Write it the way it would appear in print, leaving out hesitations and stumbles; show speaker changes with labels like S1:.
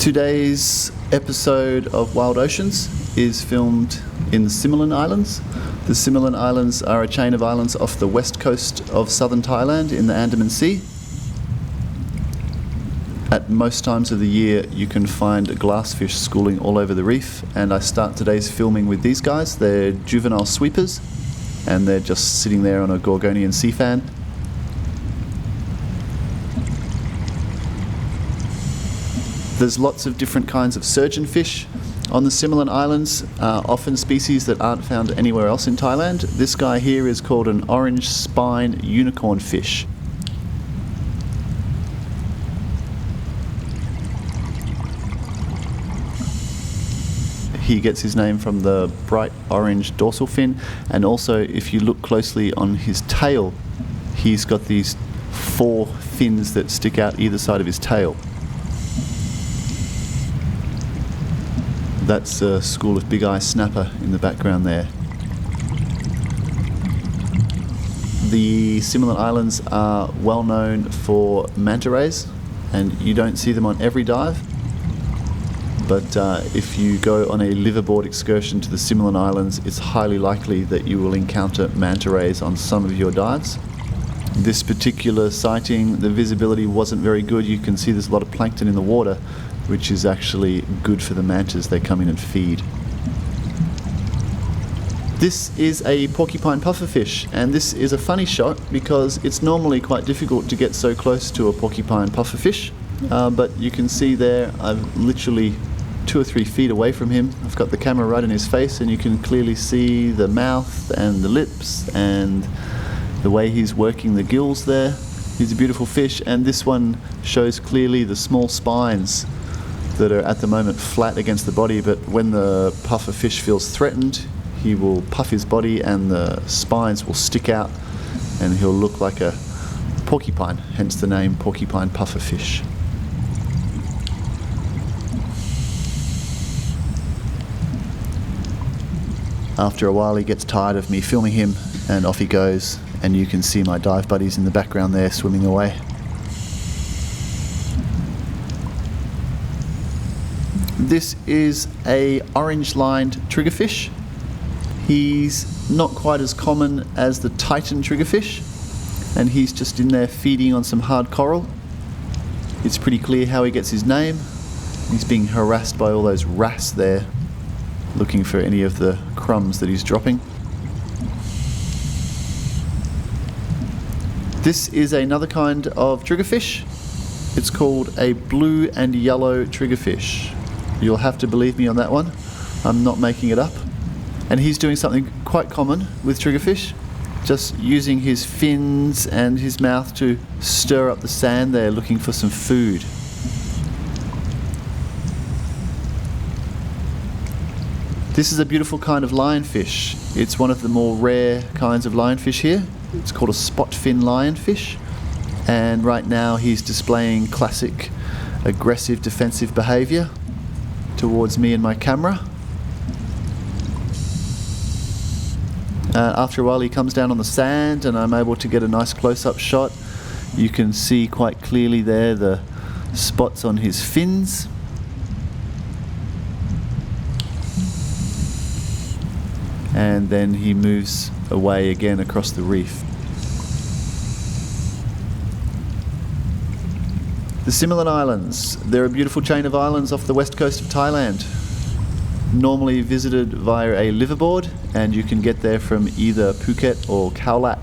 S1: Today's episode of Wild Oceans is filmed in the Similan Islands. The Similan Islands are a chain of islands off the west coast of southern Thailand in the Andaman Sea. At most times of the year you can find glassfish schooling all over the reef, and I start today's filming with these guys. They're juvenile sweepers and they're just sitting there on a Gorgonian sea fan. There's lots of different kinds of surgeonfish on the Similan Islands, often species that aren't found anywhere else in Thailand. This guy here is called an orange spine unicorn fish. He gets his name from the bright orange dorsal fin, and also if you look closely on his tail, he's got these 4 fins that stick out either side of his tail. That's a school of big eye snapper in the background there. The Similan Islands are well known for manta rays, and you don't see them on every dive. But if you go on a liveaboard excursion to the Similan Islands, it's highly likely that you will encounter manta rays on some of your dives. This particular sighting, the visibility wasn't very good. You can see there's a lot of plankton in the water, which is actually good for the mantas. They come in and feed. This is a porcupine pufferfish, and this is a funny shot because it's normally quite difficult to get so close to a porcupine pufferfish, but you can see there I'm literally 2 or 3 feet away from him. I've got the camera right in his face and you can clearly see the mouth and the lips and the way he's working the gills there. He's a beautiful fish, and this one shows clearly the small spines that are at the moment flat against the body, but when the puffer fish feels threatened, he will puff his body and the spines will stick out and he'll look like a porcupine, hence the name porcupine puffer fish. After a while he gets tired of me filming him and off he goes, and you can see my dive buddies in the background there swimming away. This is a orange-lined triggerfish. He's not quite as common as the Titan triggerfish, and he's just in there feeding on some hard coral. It's pretty clear how he gets his name. He's being harassed by all those wrasse there, looking for any of the crumbs that he's dropping. This is another kind of triggerfish. It's called a blue and yellow triggerfish. You'll have to believe me on that one. I'm not making it up. And he's doing something quite common with triggerfish, just using his fins and his mouth to stir up the sand there, looking for some food. This is a beautiful kind of lionfish. It's one of the more rare kinds of lionfish here. It's called a spot fin lionfish. And right now he's displaying classic aggressive defensive behavior towards me and my camera. After a while he comes down on the sand and I'm able to get a nice close-up shot. You can see quite clearly there the spots on his fins. And then he moves away again across the reef. The Similan Islands, they're a beautiful chain of islands off the west coast of Thailand. Normally visited via a liveaboard, and you can get there from either Phuket or Khao Lak.